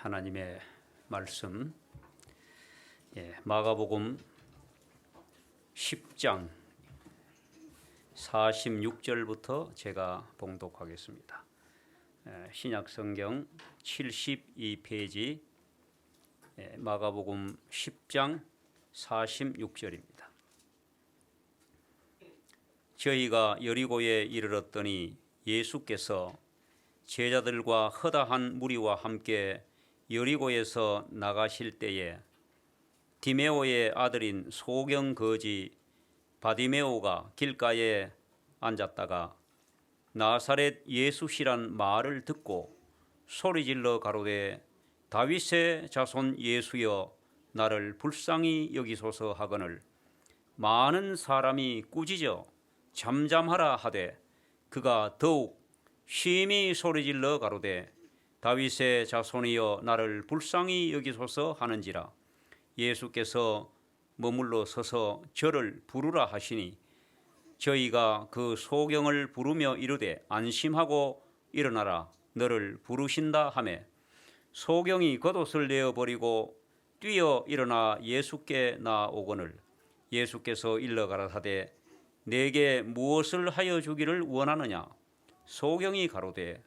하나님의 말씀, 마가복음 10장 46절부터 제가 봉독하겠습니다. 신약성경 72페이지 마가복음 10장 46절입니다. 저희가 여리고에 이르렀더니 예수께서 제자들과 허다한 무리와 함께 여리고에서 나가실 때에 디메오의 아들인 소경 거지 바디메오가 길가에 앉았다가 나사렛 예수시란 말을 듣고 소리질러 가로되 다윗의 자손 예수여 나를 불쌍히 여기소서 하거늘 많은 사람이 꾸짖어 잠잠하라 하되 그가 더욱 심히 소리질러 가로되 다윗의 자손이여 나를 불쌍히 여기소서 하는지라. 예수께서 머물러 서서 저를 부르라 하시니 저희가 그 소경을 부르며 이르되 안심하고 일어나라 너를 부르신다 하매 소경이 겉옷을 내어버리고 뛰어 일어나 예수께 나오거늘 예수께서 일러 가라사대 내게 무엇을 하여 주기를 원하느냐. 소경이 가로되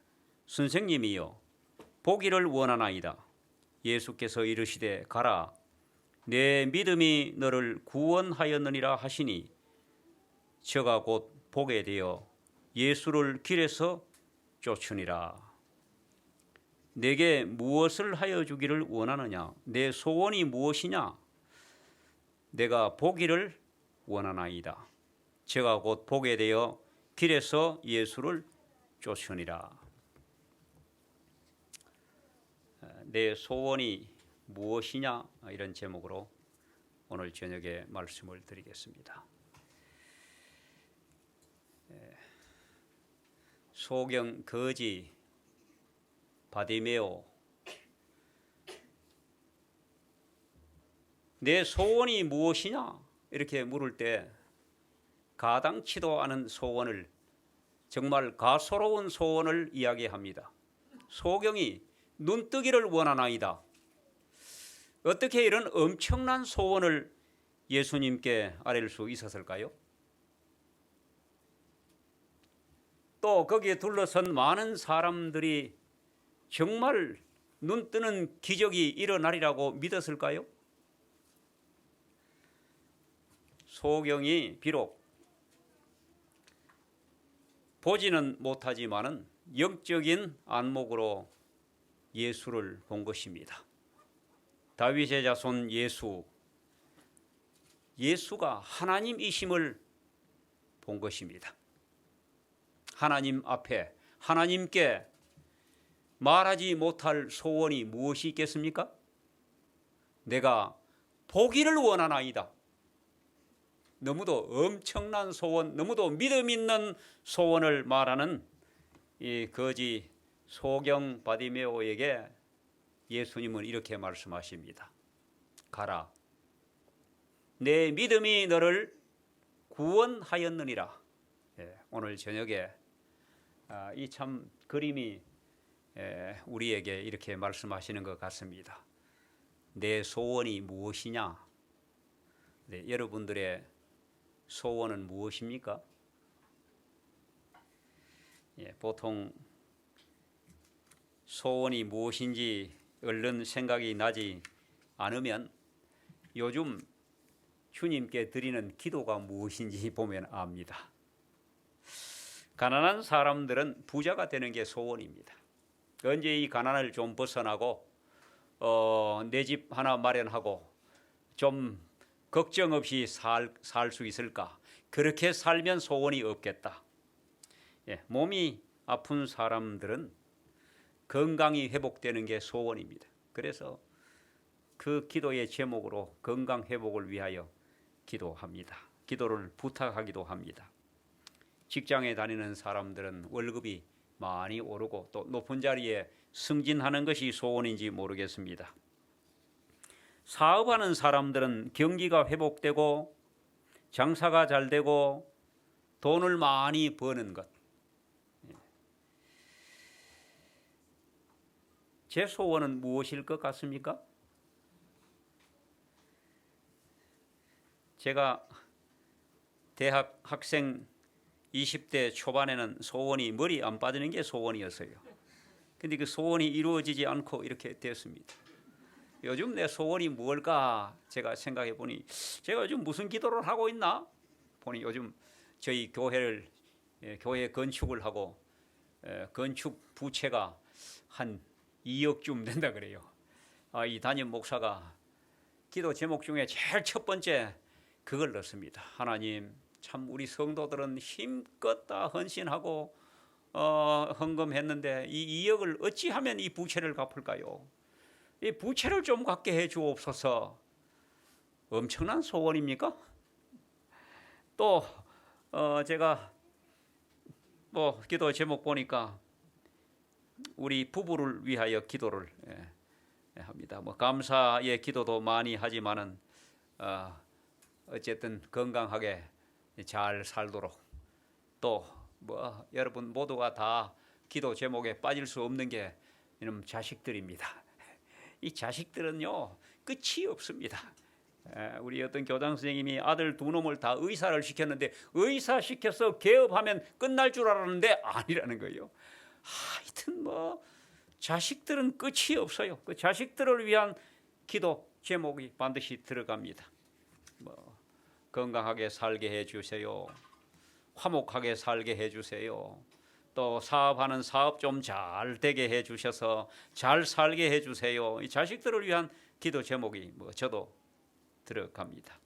선생님이여 보기를 원하나이다. 예수께서 이르시되 가라 내 믿음이 너를 구원하였느니라 하시니 저가 곧 보게 되어 예수를 길에서 쫓으니라. 내게 무엇을 하여 주기를 원하느냐. 내 소원이 무엇이냐. 내가 보기를 원하나이다. 저가 곧 보게 되어 길에서 예수를 쫓으니라. 내 소원이 무엇이냐 이런 제목으로 오늘 저녁에 말씀을 드리겠습니다. 소경 거지 바디메오 내 소원이 무엇이냐 이렇게 물을 때 가당치도 않은 소원을 정말 가소로운 소원을 이야기합니다. 소경이 눈뜨기를 원하나이다. 어떻게 이런 엄청난 소원을 예수님께 아뢰를 수 있었을까요? 또 거기에 둘러선 많은 사람들이 정말 눈뜨는 기적이 일어나리라고 믿었을까요? 소경이 비록 보지는 못하지만은 영적인 안목으로 예수를 본 것입니다. 다윗의 자손 예수가 하나님이심을 본 것입니다. 하나님 앞에 하나님께 말하지 못할 소원이 무엇이 있겠습니까? 내가 보기를 원하나이다. 너무도 엄청난 소원, 너무도 믿음 있는 소원을 말하는 이 거지 소경 바디메오에게 예수님은 이렇게 말씀하십니다. 가라. 내 믿음이 너를 구원하였느니라. 오늘 저녁에 이 참 그림이 우리에게 이렇게 말씀하시는 것 같습니다. 내 소원이 무엇이냐? 여러분들의 소원은 무엇입니까? 보통 소원이 무엇인지 얼른 생각이 나지 않으면 요즘 주님께 드리는 기도가 무엇인지 보면 압니다. 가난한 사람들은 부자가 되는 게 소원입니다. 언제 이 가난을 좀 벗어나고 내 집 하나 마련하고 좀 걱정 없이 살 수 있을까? 그렇게 살면 소원이 없겠다. 몸이 아픈 사람들은 건강이 회복되는 게 소원입니다. 그래서 그 기도의 제목으로 건강 회복을 위하여 기도합니다. 기도를 부탁하기도 합니다. 직장에 다니는 사람들은 월급이 많이 오르고 또 높은 자리에 승진하는 것이 소원인지 모르겠습니다. 사업하는 사람들은 경기가 회복되고 장사가 잘 되고 돈을 많이 버는 것. 제 소원은 무엇일 것 같습니까? 제가 대학 학생 20대 초반에는 소원이 머리 안 빠지는 게 소원이었어요. 근데 그 소원이 이루어지지 않고 이렇게 됐습니다. 요즘 내 소원이 무엇일까 제가 생각해 보니 제가 요즘 무슨 기도를 하고 있나 보니 요즘 저희 교회 건축을 하고 건축 부채가 한 2억쯤 된다 그래요. 이 담임 목사가 기도 제목 중에 제일 첫 번째 그걸 넣습니다. 하나님, 참 우리 성도들은 힘껏 다 헌신하고 헌금했는데 이 2억을 어찌하면 이 부채를 갚을까요? 이 부채를 좀 갚게 해 주옵소서. 엄청난 소원입니까? 또 제가 뭐 기도 제목 보니까 우리 부부를 위하여 기도를 합니다. 뭐 감사의 기도도 많이 하지만은 어쨌든 건강하게 잘 살도록 또 뭐 여러분 모두가 다 기도 제목에 빠질 수 없는 게 이놈 자식들입니다. 이 자식들은요 끝이 없습니다. 우리 어떤 교장 선생님이 아들 두 놈을 다 의사를 시켰는데 의사 시켜서 개업하면 끝날 줄 알았는데 아니라는 거예요. 하여튼 뭐 자식들은 끝이 없어요. 그 자식들을 위한 기도 제목이 반드시 들어갑니다. 뭐 건강하게 살게 해주세요. 화목하게 살게 해주세요. 또 사업하는 사업 좀 잘 되게 해주셔서 잘 살게 해주세요. 이 자식들을 위한 기도 제목이 뭐 저도 들어갑니다.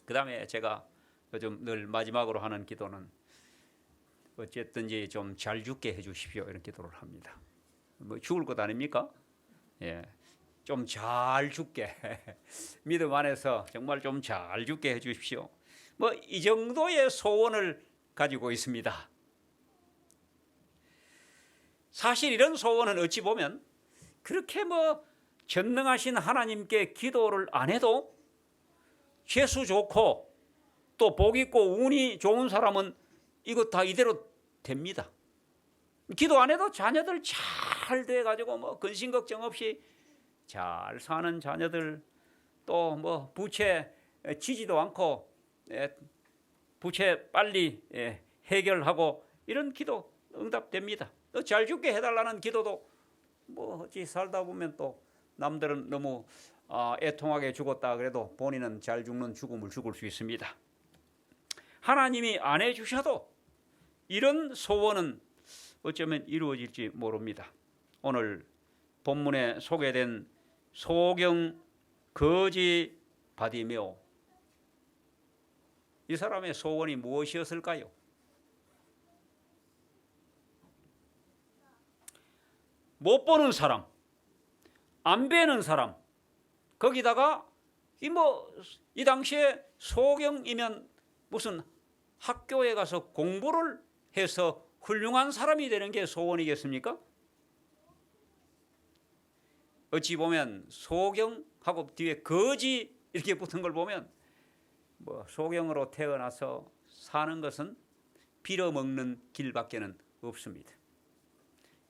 그 다음에 제가 요즘 늘 마지막으로 하는 기도는 어쨌든지 좀 잘 죽게 해주십시오 이런 기도를 합니다. 뭐 죽을 것 아닙니까? 예, 좀 잘 죽게 믿음 안에서 정말 좀 잘 죽게 해주십시오. 뭐 이 정도의 소원을 가지고 있습니다. 사실 이런 소원은 어찌 보면 그렇게 뭐 전능하신 하나님께 기도를 안 해도 재수 좋고 또 복 있고 운이 좋은 사람은 이거 다 이대로 됩니다. 기도 안 해도 자녀들 잘 돼가지고 뭐 근심 걱정 없이 잘 사는 자녀들 또 뭐 부채 지지도 않고 부채 빨리 해결하고 이런 기도 응답됩니다. 또 잘 죽게 해달라는 기도도 뭐 어찌 살다 보면 또 남들은 너무 애통하게 죽었다 그래도 본인은 잘 죽는 죽음을 죽을 수 있습니다. 하나님이 안 해주셔도 이런 소원은 어쩌면 이루어질지 모릅니다. 오늘 본문에 소개된 소경 거지 바디메오, 이 사람의 소원이 무엇이었을까요? 못 보는 사람, 안 뵈는 사람, 거기다가 이 당시에 소경이면 무슨 학교에 가서 공부를 해서 훌륭한 사람이 되는 게 소원이겠습니까? 어찌 보면 소경하고 뒤에 거지 이렇게 붙은 걸 보면 뭐 소경으로 태어나서 사는 것은 빌어먹는 길밖에는 없습니다.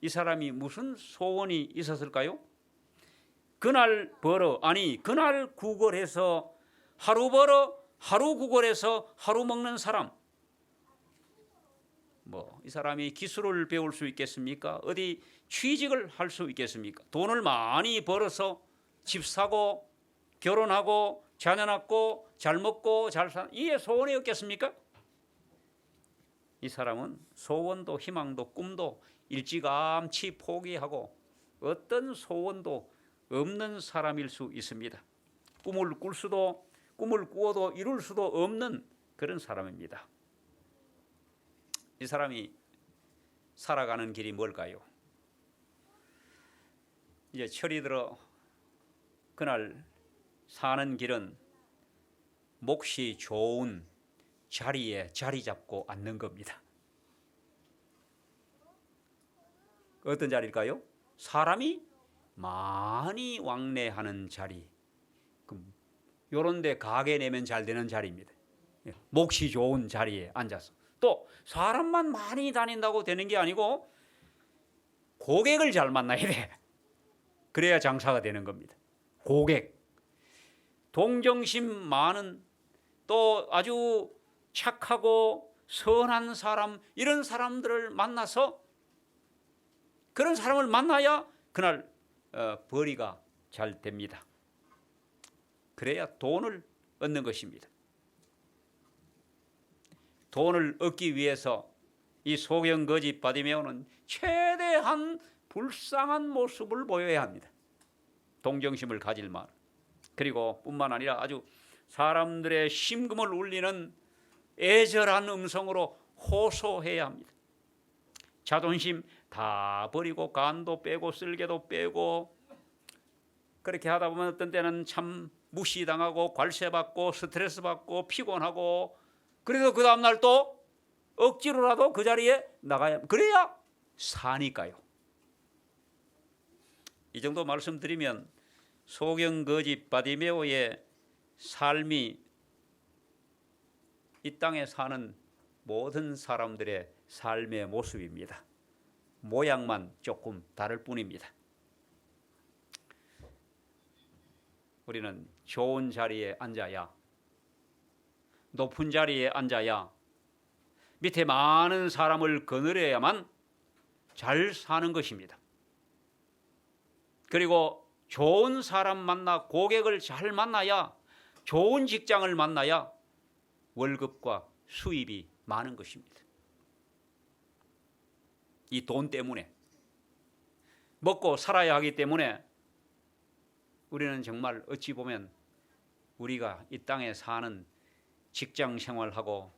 이 사람이 무슨 소원이 있었을까요? 그날 구걸해서 하루 벌어 하루 구걸해서 하루 먹는 사람. 뭐 이 사람이 기술을 배울 수 있겠습니까? 어디 취직을 할 수 있겠습니까? 돈을 많이 벌어서 집 사고 결혼하고 자녀 낳고 잘 먹고 잘 사는 이게 소원이 없겠습니까? 이 사람은 소원도 희망도 꿈도 일찌감치 포기하고 어떤 소원도 없는 사람일 수 있습니다. 꿈을 꾸어도 이룰 수도 없는 그런 사람입니다. 이 사람이 살아가는 길이 뭘까요? 이제 철이 들어 그날 사는 길은 몫이 좋은 자리에 자리 잡고 앉는 겁니다. 어떤 자리일까요? 사람이 많이 왕래하는 자리, 요런 데 가게 내면 잘 되는 자리입니다. 몫이 좋은 자리에 앉아서. 또 사람만 많이 다닌다고 되는 게 아니고 고객을 잘 만나야 돼. 그래야 장사가 되는 겁니다. 고객, 동정심 많은 또 아주 착하고 선한 사람, 이런 사람들을 만나서 그런 사람을 만나야 그날 벌이가 잘 됩니다. 그래야 돈을 얻는 것입니다. 돈을 얻기 위해서 이 소경 거지 바디메오는 최대한 불쌍한 모습을 보여야 합니다. 동정심을 가질 만, 그리고 뿐만 아니라 아주 사람들의 심금을 울리는 애절한 음성으로 호소해야 합니다. 자존심 다 버리고 간도 빼고 쓸개도 빼고 그렇게 하다 보면 어떤 때는 참 무시당하고 괄세받고 스트레스 받고 피곤하고, 그래서 그 다음날 또 억지로라도 그 자리에 나가야, 그래야 사니까요. 이 정도 말씀드리면 소경 거지 바디메오의 삶이 이 땅에 사는 모든 사람들의 삶의 모습입니다. 모양만 조금 다를 뿐입니다. 우리는 좋은 자리에 앉아야, 높은 자리에 앉아야, 밑에 많은 사람을 거느려야만 잘 사는 것입니다. 그리고 좋은 사람 만나 고객을 잘 만나야, 좋은 직장을 만나야 월급과 수입이 많은 것입니다. 이 돈 때문에, 먹고 살아야 하기 때문에 우리는 정말 어찌 보면 우리가 이 땅에 사는 직장 생활하고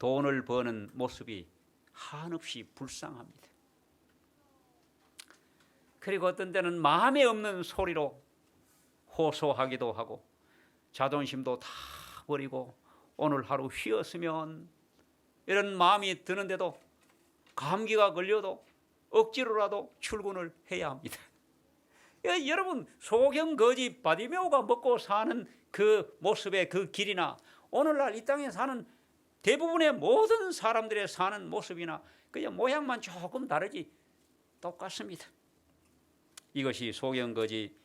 돈을 버는 모습이 한없이 불쌍합니다. 그리고 어떤 때는 마음에 없는 소리로 호소하기도 하고 자존심도 다 버리고 오늘 하루 쉬었으면 이런 마음이 드는데도 감기가 걸려도 억지로라도 출근을 해야 합니다. 여러분, 소경 거지 바디메오가 먹고 사는 그 모습의 그 길이나 오늘날 이 땅에 사는 대부분의 모든 사람들의 사는 모습이나 그냥 모양만 조금 다르지 똑같습니다. 이것이 소경 거지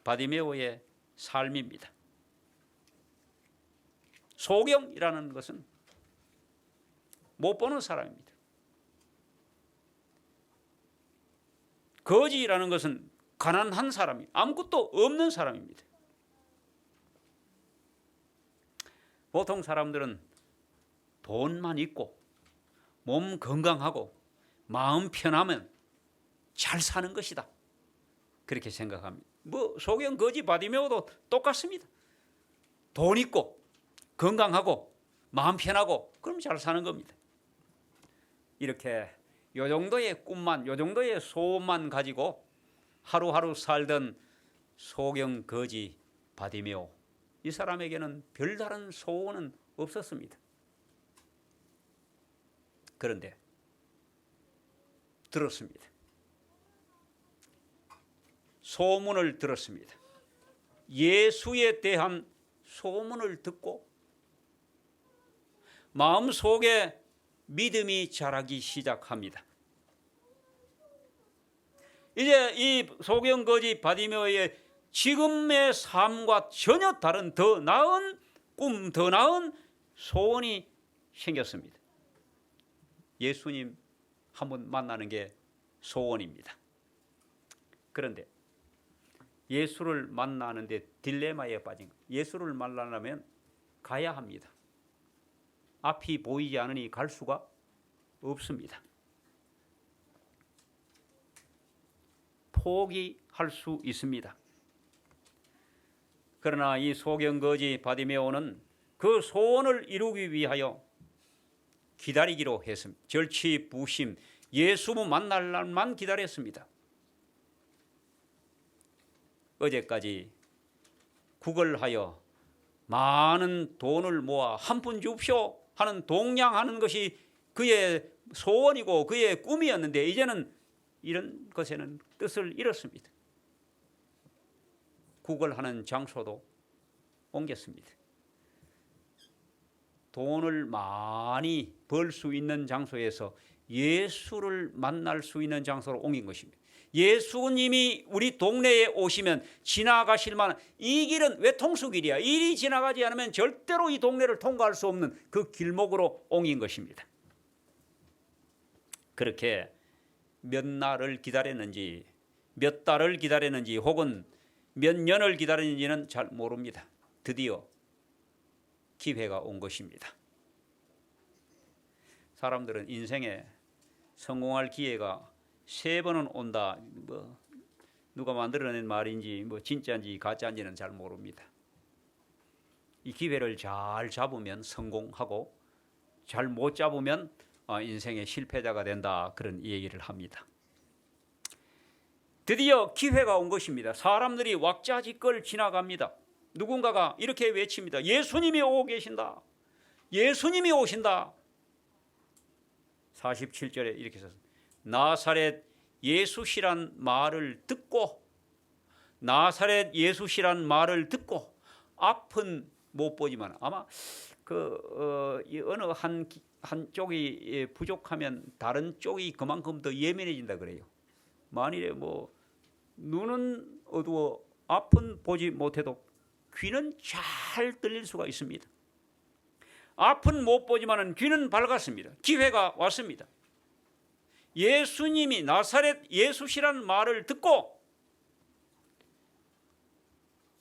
바디메오의 삶입니다. 소경이라는 것은 못 보는 사람입니다. 거지라는 것은 가난한 사람이, 아무것도 없는 사람입니다. 보통 사람들은 돈만 있고 몸 건강하고 마음 편하면 잘 사는 것이다, 그렇게 생각합니다. 소경 거지 바디메오도 똑같습니다. 돈 있고 건강하고 마음 편하고 그럼 잘 사는 겁니다. 이렇게 요 정도의 꿈만, 요 정도의 소원만 가지고 하루하루 살던 소경 거지 바디메오, 이 사람에게는 별다른 소원은 없었습니다. 그런데 들었습니다. 소문을 들었습니다. 예수에 대한 소문을 듣고 마음속에 믿음이 자라기 시작합니다. 이제 이 소경 거지 바디메오의 지금의 삶과 전혀 다른 더 나은 꿈, 더 나은 소원이 생겼습니다. 예수님 한번 만나는 게 소원입니다. 그런데 예수를 만나는데 딜레마에 빠진 거예요. 예수를 만나려면 가야 합니다. 앞이 보이지 않으니 갈 수가 없습니다. 포기할 수 있습니다. 그러나 이 소경 거지 바디메오는 그 소원을 이루기 위하여 기다리기로 했습니다. 절치부심, 예수 만날 날만 기다렸습니다. 어제까지 구걸하여 많은 돈을 모아 한 푼 줍쇼 하는 동냥하는 것이 그의 소원이고 그의 꿈이었는데 이제는 이런 것에는 뜻을 잃었습니다. 구걸하는 장소도 옮겼습니다. 돈을 많이 벌 수 있는 장소에서 예수를 만날 수 있는 장소로 옮긴 것입니다. 예수님이 우리 동네에 오시면 지나가실 만한 이 길은 외통수길이야. 이리 지나가지 않으면 절대로 이 동네를 통과할 수 없는 그 길목으로 옮긴 것입니다. 그렇게 몇 날을 기다렸는지, 몇 달을 기다렸는지, 혹은 몇 년을 기다렸는지는 잘 모릅니다. 드디어 기회가 온 것입니다. 사람들은 인생에 성공할 기회가 3번은 온다. 누가 만들어낸 말인지 진짜인지 가짜인지는 잘 모릅니다. 이 기회를 잘 잡으면 성공하고 잘 못 잡으면 인생의 실패자가 된다. 그런 얘기를 합니다. 드디어 기회가 온 것입니다. 사람들이 왁자지껄 지나갑니다. 누군가가 이렇게 외칩니다. 예수님이 오고 계신다. 예수님이 오신다. 47절에 이렇게 썼습니다. 나사렛 예수시란 말을 듣고, 나사렛 예수시란 말을 듣고, 앞은 못 보지만 아마 어느 한쪽이 부족하면 다른 쪽이 그만큼 더 예민해진다 그래요. 만일에 눈은 어두워 앞은 보지 못해도 귀는 잘 들릴 수가 있습니다. 앞은 못 보지만 귀는 밝았습니다. 기회가 왔습니다. 예수님이 나사렛 예수시란 말을 듣고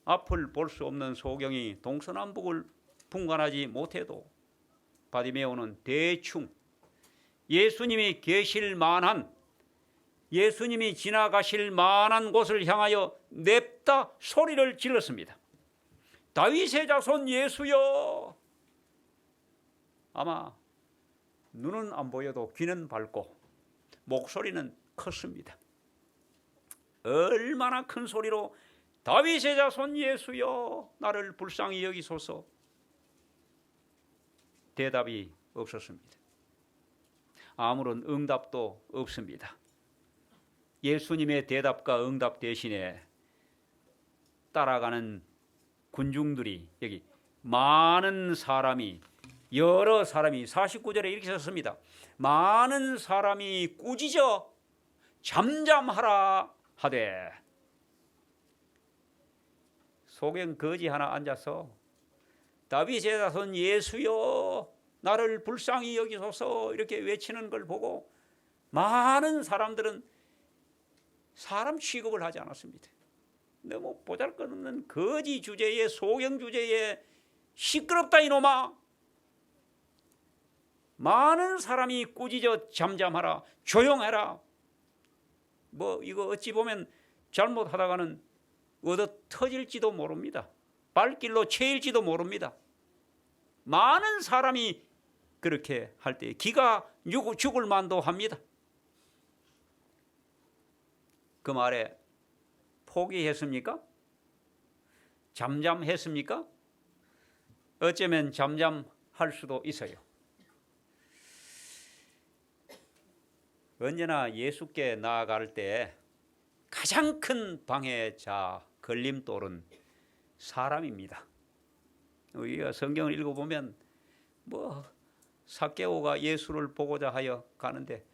앞을 볼 수 없는 소경이 동서남북을 분간하지 못해도 바디메오는 대충 예수님이 계실 만한, 예수님이 지나가실 만한 곳을 향하여 냅다 소리를 질렀습니다. 다윗의 자손 예수여. 아마 눈은 안 보여도 귀는 밝고 목소리는 컸습니다. 얼마나 큰 소리로 다윗의 자손 예수여 나를 불쌍히 여기소서. 대답이 없었습니다. 아무런 응답도 없습니다. 예수님의 대답과 응답 대신에 따라가는 군중들이, 여기 많은 사람이, 여러 사람이, 49절에 이렇게 썼습니다. 많은 사람이 꾸짖어 잠잠하라 하되. 소경 거지 하나 앉아서 다윗의 자손 예수여 나를 불쌍히 여기소서 이렇게 외치는 걸 보고 많은 사람들은 사람 취급을 하지 않았습니다. 너무 보잘것없는 거지 주제에, 소경 주제에 시끄럽다 이놈아. 많은 사람이 꾸짖어 잠잠하라, 조용해라. 이거 어찌 보면 잘못하다가는 얻어 터질지도 모릅니다. 발길로 채일지도 모릅니다. 많은 사람이 그렇게 할 때 기가 죽을 만도 합니다. 그 말에 포기했습니까? 잠잠했습니까? 어쩌면 잠잠할 수도 있어요. 언제나 예수께 나아갈 때 가장 큰 방해자, 걸림돌은 사람입니다. 우리가 성경을 읽어보면 삭개오가 예수를 보고자 하여 가는데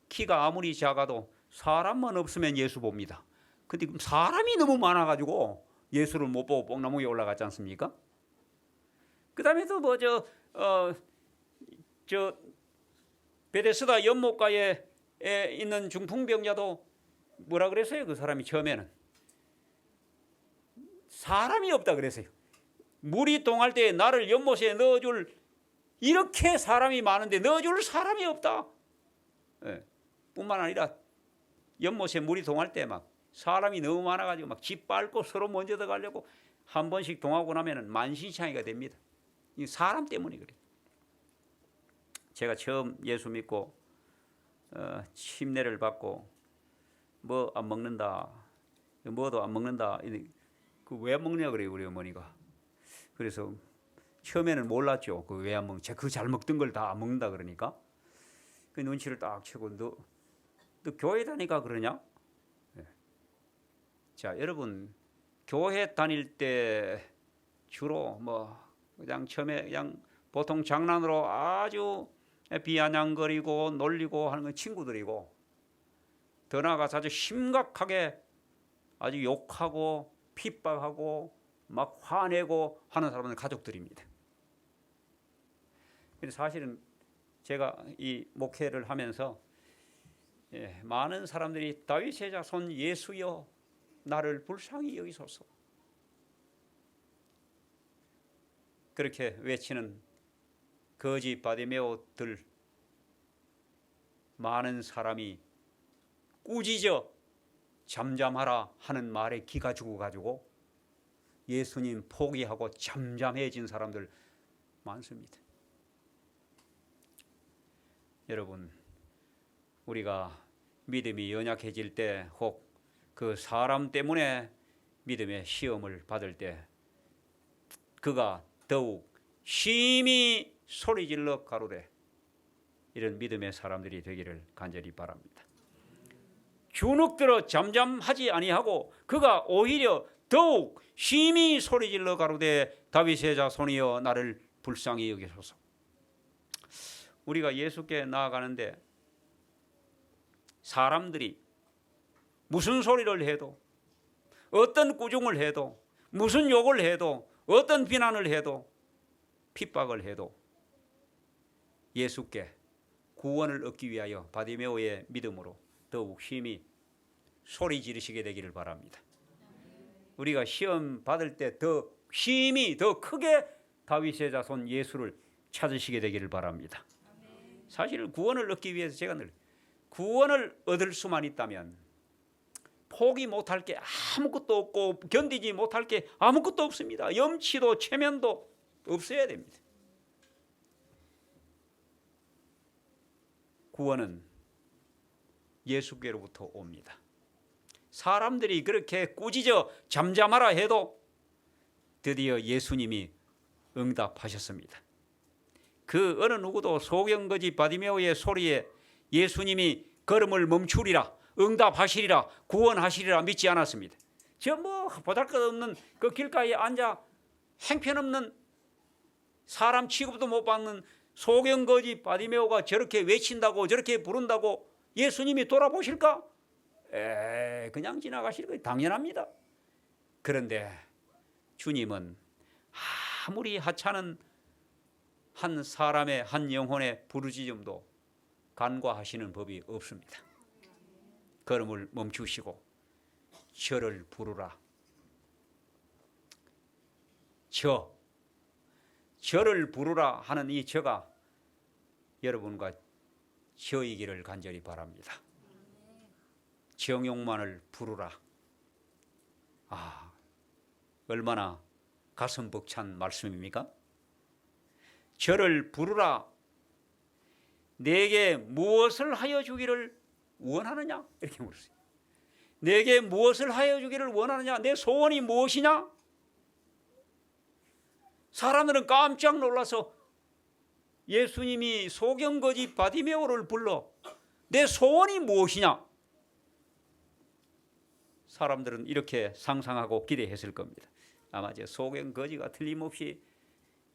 키가 아무리 작아도 사람만 없으면 예수 봅니다. 근데 사람이 너무 많아가지고 예수를 못 보고 뽕나무에 올라갔지 않습니까? 그 다음에 또 베데스다 연못가에 있는 중풍병자도 뭐라 그랬어요? 그 사람이 처음에는 사람이 없다 그랬어요. 물이 동할 때 나를 연못에 넣어줄, 이렇게 사람이 많은데 넣어줄 사람이 없다. 뿐만 아니라 연못에 물이 동할 때 막 사람이 너무 많아가지고 막 짓밟고 서로 먼저 들어가려고 한 번씩 동하고 나면은 만신창이가 됩니다. 이 사람 때문에 그래요. 제가 처음 예수 믿고 침례를 받고 안 먹는다, 뭐도 안 먹는다. 그 왜 안 먹냐 그래요, 우리 어머니가. 그래서 처음에는 몰랐죠. 그 왜 안 먹? 제가 그 잘 먹던 걸 다 안 먹는다 그러니까 그 눈치를 딱 채고 너 교회 다니까 그러냐? 네. 자, 여러분 교회 다닐 때 주로 그냥 처음에 그냥 보통 장난으로 아주 비아냥거리고 놀리고 하는 건 친구들이고, 더 나아가서 아주 심각하게 아주 욕하고 핍박하고 막 화내고 하는 사람은 가족들입니다. 근데 사실은 제가 이 목회를 하면서 많은 사람들이 다윗의 자손 예수여 나를 불쌍히 여기소서 그렇게 외치는 거지 바디메오들 많은 사람이 꾸짖어 잠잠하라 하는 말에 기가 죽어가지고 예수님 포기하고 잠잠해진 사람들 많습니다. 여러분, 우리가 믿음이 연약해질 때 혹 그 사람 때문에 믿음의 시험을 받을 때 그가 더욱 심히 소리질러 가로되 이런 믿음의 사람들이 되기를 간절히 바랍니다. 주눅들어 잠잠하지 아니하고 그가 오히려 더욱 심히 소리질러 가로되 다윗의 자손이여 나를 불쌍히 여기소서. 우리가 예수께 나아가는데 사람들이 무슨 소리를 해도 어떤 꾸중을 해도 무슨 욕을 해도 어떤 비난을 해도 핍박을 해도 예수께 구원을 얻기 위하여 바디메오의 믿음으로 더욱 심히 소리 지르시게 되기를 바랍니다. 우리가 시험 받을 때 더 심히 더 크게 다윗의 자손 예수를 찾으시게 되기를 바랍니다. 사실 구원을 얻기 위해서 제가 늘 구원을 얻을 수만 있다면 포기 못할 게 아무것도 없고 견디지 못할 게 아무것도 없습니다. 염치도 체면도 없어야 됩니다. 구원은 예수께로부터 옵니다. 사람들이 그렇게 꾸짖어 잠잠하라 해도 드디어 예수님이 응답하셨습니다. 그 어느 누구도 소경거지 바디메오의 소리에 예수님이 걸음을 멈추리라 응답하시리라 구원하시리라 믿지 않았습니다. 저 뭐 보잘것없는 그 길가에 앉아 행편없는 사람 취급도 못 받는 소경거지 바디메오가 저렇게 외친다고 저렇게 부른다고 예수님이 돌아보실까? 그냥 지나가실 거 당연합니다. 그런데 주님은 아무리 하찮은 한 사람의 한 영혼의 부르짖음도 간과하시는 법이 없습니다. 걸음을 멈추시고 저를 부르라. 저를 부르라 하는 이 저가 여러분과 저이기를 간절히 바랍니다. 정욕만을 부르라. 얼마나 가슴 벅찬 말씀입니까? 저를 부르라. 내게 무엇을 하여 주기를 원하느냐? 이렇게 물었어요. 내게 무엇을 하여 주기를 원하느냐? 내 소원이 무엇이냐? 사람들은 깜짝 놀라서 예수님이 소경거지 바디메오를 불러 내 소원이 무엇이냐? 사람들은 이렇게 상상하고 기대했을 겁니다. 아마 저 소경거지가 틀림없이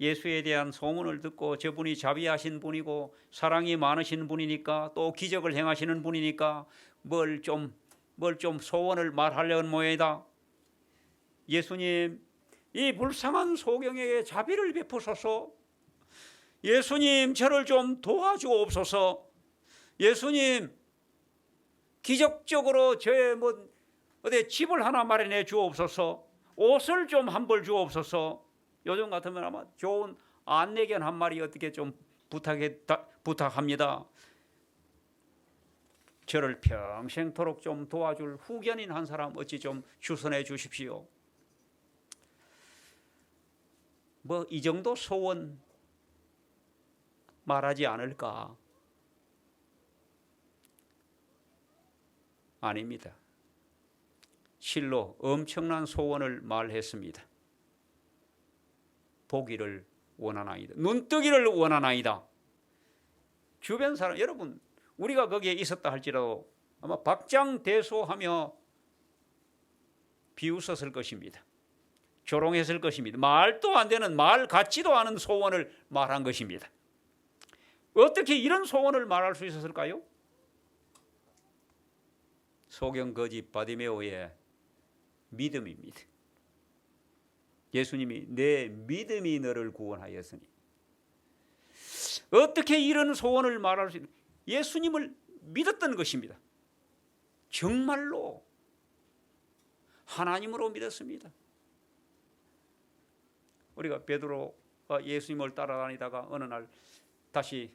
예수에 대한 소문을 듣고 저분이 자비하신 분이고 사랑이 많으신 분이니까 또 기적을 행하시는 분이니까 뭘 좀 소원을 말하려는 모양이다. 예수님, 이 불쌍한 소경에게 자비를 베푸소서. 예수님, 저를 좀 도와주옵소서. 예수님, 기적적으로 저의 어디 집을 하나 마련해 주옵소서. 옷을 좀 한 벌 주옵소서. 요즘 같으면 아마 좋은 안내견 한 마리 어떻게 좀 부탁합니다. 저를 평생토록 좀 도와줄 후견인 한 사람 어찌 좀 추선해 주십시오. 이 정도 소원 말하지 않을까? 아닙니다. 실로 엄청난 소원을 말했습니다. 보기를 원하나이다. 눈뜨기를 원하나이다. 주변 사람, 여러분, 우리가 거기에 있었다 할지라도 아마 박장대소하며 비웃었을 것입니다. 조롱했을 것입니다. 말도 안 되는, 말 같지도 않은 소원을 말한 것입니다. 어떻게 이런 소원을 말할 수 있었을까요? 소경 거지 바디메오의 믿음입니다. 예수님이 내 믿음이 너를 구원하였으니. 어떻게 이런 소원을 말할 수 있는? 예수님을 믿었던 것입니다. 정말로 하나님으로 믿었습니다. 우리가 베드로가 예수님을 따라다니다가 어느 날 다시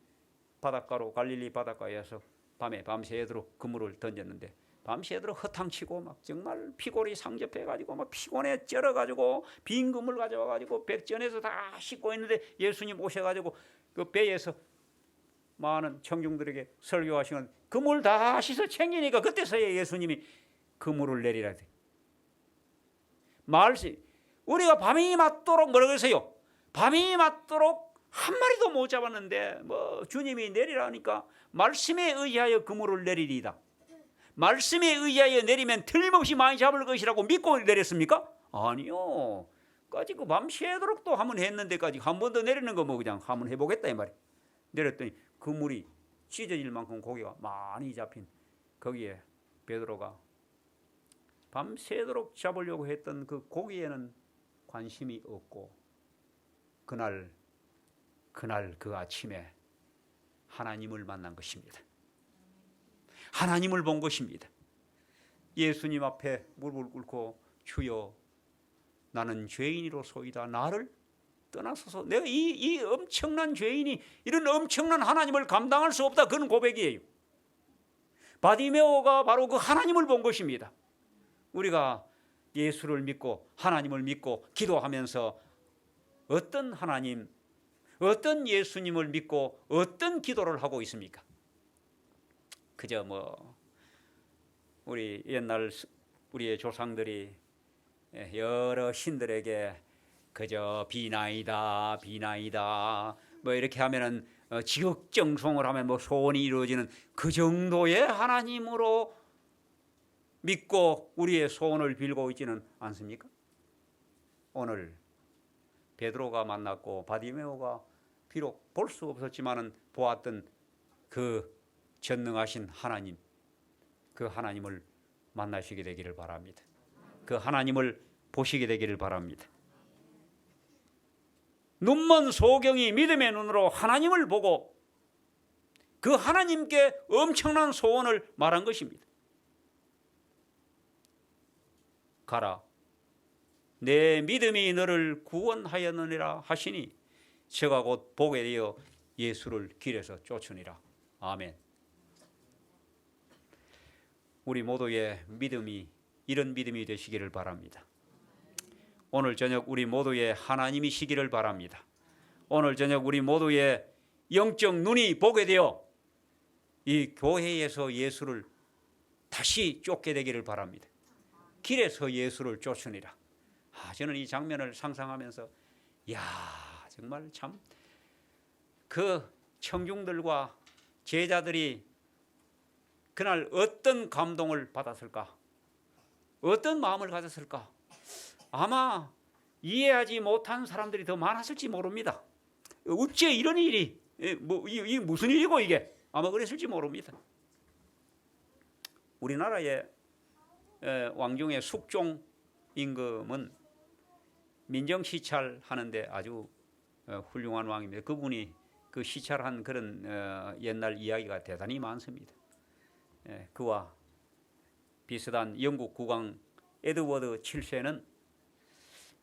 바닷가로 갈릴리 바닷가에서 밤새도록 그물을 던졌는데 밤새도록 허탕치고 막 정말 피골이 상접해가지고 막 피곤에 쩔어가지고 빈 그물 가져와가지고 백전에서 다 씻고 있는데 예수님 오셔가지고 그 배에서 많은 청중들에게 설교하시는 그물 다 씻어 챙기니까 그때서야 예수님이 그물을 내리라. 말씀 우리가 밤이 맞도록 뭐라고 했어요? 밤이 맞도록 한 마리도 못 잡았는데 뭐 주님이 내리라니까 말씀에 의하여 그물을 내리리이다. 말씀에 의하여 내리면 틀림없이 많이 잡을 것이라고 믿고 내렸습니까? 아니요. 까지 그 밤새도록 또 한번 했는데까지 한 번 더 내리는 거 뭐 그냥 한번 해보겠다 이 말이야. 내렸더니 그물이 찢어질 만큼 고기가 많이 잡힌 거기에 베드로가 밤새도록 잡으려고 했던 그 고기에는 관심이 없고 그날 그 아침에 하나님을 만난 것입니다. 하나님을 본 것입니다. 예수님 앞에 무릎을 꿇고 주여 나는 죄인이로소이다. 나를 떠나소서. 내가 이 엄청난 죄인이 이런 엄청난 하나님을 감당할 수 없다. 그런 고백이에요. 바디메오가 바로 그 하나님을 본 것입니다. 우리가 예수를 믿고 하나님을 믿고 기도하면서 어떤 하나님, 어떤 예수님을 믿고 어떤 기도를 하고 있습니까? 그저 뭐 우리 옛날 우리의 조상들이 여러 신들에게 그저 비나이다 뭐 이렇게 하면은 지극정성을 하면 뭐 소원이 이루어지는 그 정도의 하나님으로 믿고 우리의 소원을 빌고 있지는 않습니까? 오늘 베드로가 만났고 바디메오가 비록 볼 수 없었지만은 보았던 그 전능하신 하나님, 그 하나님을 만나시게 되기를 바랍니다. 그 하나님을 보시게 되기를 바랍니다. 눈먼 소경이 믿음의 눈으로 하나님을 보고 그 하나님께 엄청난 소원을 말한 것입니다. 가라, 내 믿음이 너를 구원하였느니라 하시니 저가 곧 보게 되어 예수를 길에서 쫓으니라. 아멘. 우리 모두의 믿음이 이런 믿음이 되시기를 바랍니다. 오늘 저녁 우리 모두의 하나님이시기를 바랍니다. 오늘 저녁 우리 모두의 영적 눈이 보게 되어 이 교회에서 예수를 다시 쫓게 되기를 바랍니다. 길에서 예수를 쫓으니라. 저는 이 장면을 상상하면서 정말 참 그 청중들과 제자들이 그날 어떤 감동을 받았을까? 어떤 마음을 가졌을까? 아마 이해하지 못한 사람들이 더 많았을지 모릅니다. 어째 이런 일이 이게 무슨 일이고 이게 아마 그랬을지 모릅니다. 우리나라의 왕중의 숙종 임금은 민정시찰 하는데 아주 훌륭한 왕입니다. 그분이 그 시찰한 그런 옛날 이야기가 대단히 많습니다. 그와 비슷한 영국 국왕 에드워드 7세는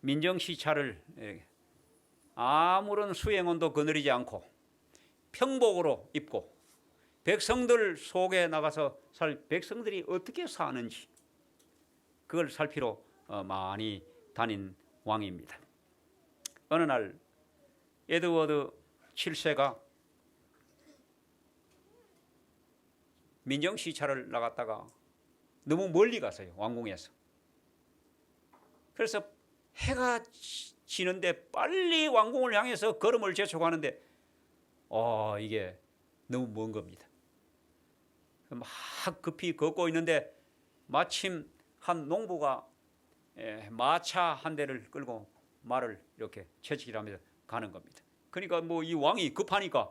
민정시찰을 아무런 수행원도 거느리지 않고 평복으로 입고 백성들 속에 나가서 백성들이 어떻게 사는지 그걸 살피러 많이 다닌 왕입니다. 어느 날 에드워드 7세가 민정시찰을 나갔다가 너무 멀리 갔어요. 왕궁에서. 그래서 해가 지는데 빨리 왕궁을 향해서 걸음을 재촉하는데 이게 너무 먼 겁니다. 막 급히 걷고 있는데 마침 한 농부가 마차 한 대를 끌고 말을 이렇게 채찍질하면서 가는 겁니다. 그러니까 뭐 이 왕이 급하니까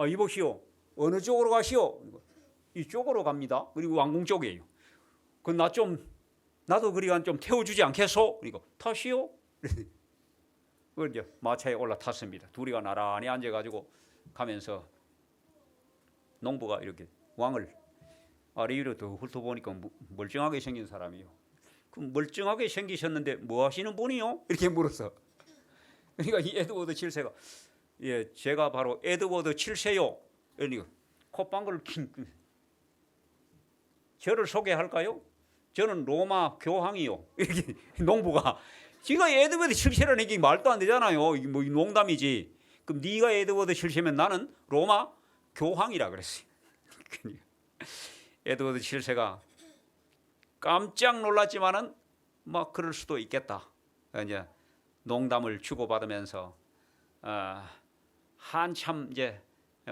이보시오, 어느 쪽으로 가시오? 이쪽으로 갑니다. 그리고 왕궁 쪽이에요. 그 나도 그리간 좀 태워주지 않겠소? 그러니까 타시오. 그 이제 마차에 올라탔습니다. 둘이가 나란히 앉아가지고 가면서 농부가 이렇게 왕을 아래 위로 더 훑어보니까 멀쩡하게 생긴 사람이요. 그 멀쩡하게 생기셨는데 뭐 하시는 분이요? 이렇게 물었어. 그러니까 이 에드워드 7세가 예, 제가 바로 에드워드 7세요. 그러니까 콧방귀를 저를 소개할까요? 저는 로마 교황이요. 이렇게 농부가 지가 에드워드 7세라는 게 말도 안 되잖아요. 이게 뭐 농담이지. 그럼 네가 에드워드 7세면 나는 로마 교황이라 그랬어요. 에드워드 7세가 깜짝 놀랐지만은 막 그럴 수도 있겠다. 이제 농담을 주고받으면서 한참 이제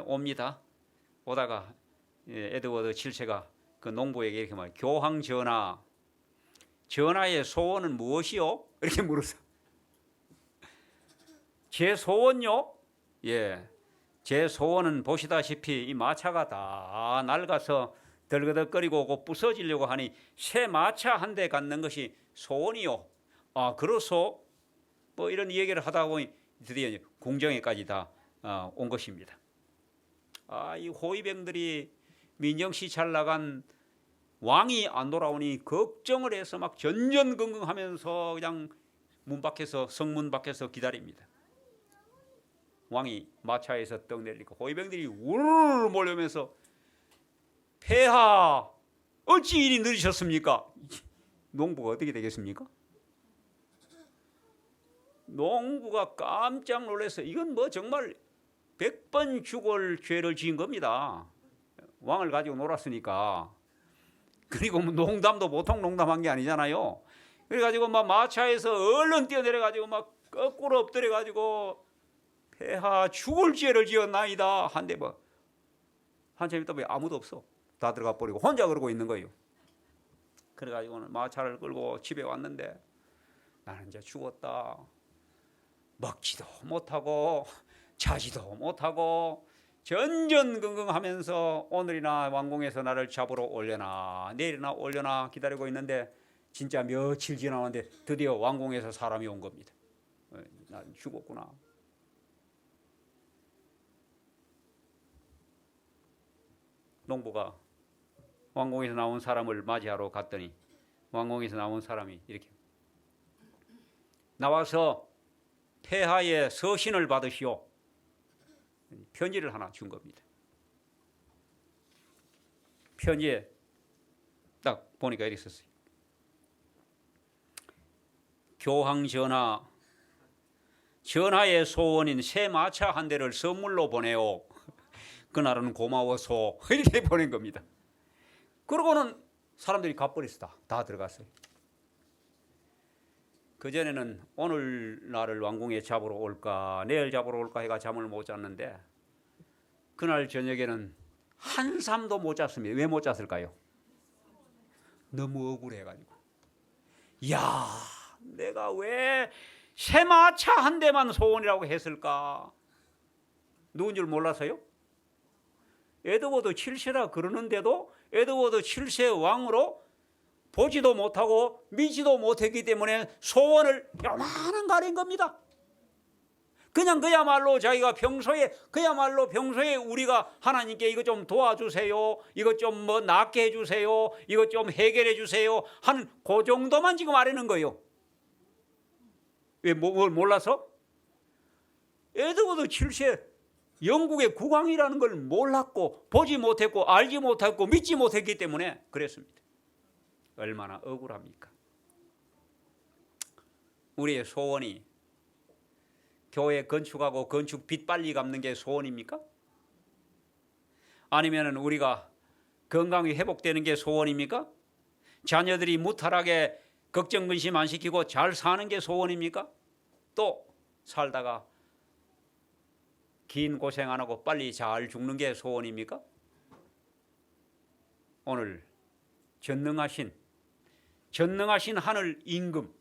옵니다. 오다가 에드워드 7세가 그 농부에게 이렇게 말, 교황 전하의 소원은 무엇이요? 이렇게 물었어. 제 소원요? 예, 제 소원은 보시다시피 이 마차가 다 낡아서 덜그덕거리고 오고 부서지려고 하니 새 마차 한 대 갖는 것이 소원이요. 아, 그렇소? 뭐 이런 얘기를 하다 보니 드디어 궁정에까지 다 온 것입니다. 이 호위병들이 민정씨 잘 나간 왕이 안 돌아오니 걱정을 해서 막 전전긍긍하면서 그냥 문 밖에서 성문 밖에서 기다립니다. 왕이 마차에서 떡 내리니까 호위병들이 우르르 몰려오면서 폐하 어찌 이리 늦으셨습니까? 농부가 어떻게 되겠습니까? 농부가 깜짝 놀라서 이건 뭐 정말 100번 죽을 죄를 지은 겁니다. 왕을 가지고 놀았으니까. 그리고 농담도 보통 농담한 게 아니잖아요. 그래가지고 막 마차에서 얼른 뛰어내려가지고 막 거꾸로 엎드려가지고 폐하 죽을 죄를 지었나이다. 한데 뭐 한참 있다 보니 아무도 없어. 다 들어가 버리고 혼자 그러고 있는 거예요. 그래가지고는 마차를 끌고 집에 왔는데 나는 이제 죽었다. 먹지도 못하고 자지도 못하고 전전긍긍하면서 오늘이나 왕궁에서 나를 잡으러 올려나 내일이나 올려나 기다리고 있는데 진짜 며칠 지나는데 드디어 왕궁에서 사람이 온 겁니다. 난 죽었구나. 농부가 왕궁에서 나온 사람을 맞이하러 갔더니 왕궁에서 나온 사람이 이렇게 나와서 폐하의 서신을 받으시오. 편지를 하나 준 겁니다. 편지에 딱 보니까 이렇게 썼어요. 교황 전하의 소원인 새 마차 한 대를 선물로 보내오. 그날은 고마워소. 이렇게 보낸 겁니다. 그러고는 사람들이 가버렸어. 다 들어갔어요. 그전에는 오늘날을 왕궁에 잡으러 올까 내일 잡으러 올까 해가 잠을 못 잤는데 그날 저녁에는 한삼도 못 잤습니다. 왜 못 잤을까요? 너무 억울해가지고. 이야, 내가 왜 새마차 한 대만 소원이라고 했을까? 누군 줄 몰라서요? 에드워드 7세라 그러는데도 에드워드 7세 왕으로 보지도 못하고 믿지도 못했기 때문에 소원을 요만한 가린 겁니다. 그냥 그야말로 자기가 평소에 우리가 하나님께 이것 좀 도와주세요, 이것 좀 뭐 낫게 해주세요, 이것 좀 해결해 주세요 하는 그 정도만 지금 아뢰는 거예요. 왜 뭘 몰라서? 에드워드 7세 영국의 국왕이라는 걸 몰랐고 보지 못했고 알지 못했고 믿지 못했기 때문에 그랬습니다. 얼마나 억울합니까? 우리의 소원이 교회 건축하고 건축 빚 빨리 갚는 게 소원입니까? 아니면 우리가 건강이 회복되는 게 소원입니까? 자녀들이 무탈하게 걱정 근심 안 시키고 잘 사는 게 소원입니까? 또 살다가 긴 고생 안 하고 빨리 잘 죽는 게 소원입니까? 오늘 전능하신 하늘 임금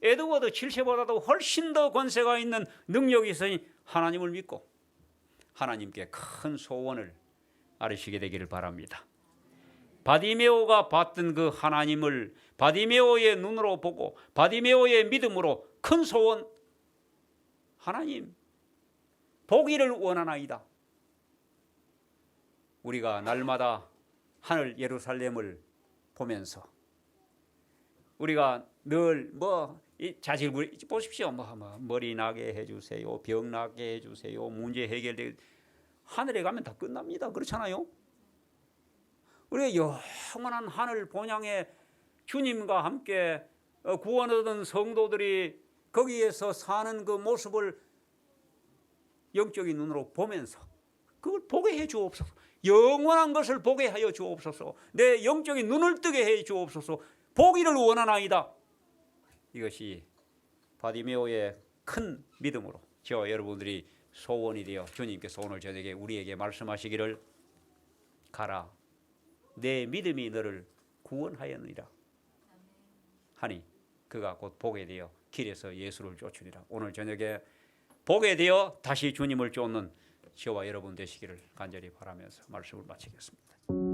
에드워드 7세보다도 훨씬 더 권세가 있는 능력이 있으니 하나님을 믿고 하나님께 큰 소원을 아뢰시게 되기를 바랍니다. 바디메오가 봤던 그 하나님을 바디메오의 눈으로 보고 바디메오의 믿음으로 큰 소원, 하나님 보기를 원하나이다. 우리가 날마다 하늘 예루살렘을 보면서 우리가 늘 자질 보십시오. 머리 나게 해주세요, 병 나게 해주세요, 문제 해결되게. 하늘에 가면 다 끝납니다. 그렇잖아요. 우리가 영원한 하늘 본향에 주님과 함께 구원 얻은 성도들이 거기에서 사는 그 모습을 영적인 눈으로 보면서 그걸 보게 해 주옵소서. 영원한 것을 보게 하여 주옵소서. 내 영적인 눈을 뜨게 해 주옵소서. 보기를 원하나이다. 이것이 바디메오의 큰 믿음으로 저와 여러분들이 소원이 되어 주님께서 오늘 저녁에 우리에게 말씀하시기를, 가라, 내 믿음이 너를 구원하였느니라 하니 그가 곧 보게 되어 길에서 예수를 쫓으리라. 오늘 저녁에 보게 되어 다시 주님을 쫓는 저와 여러분 되시기를 간절히 바라면서 말씀을 마치겠습니다.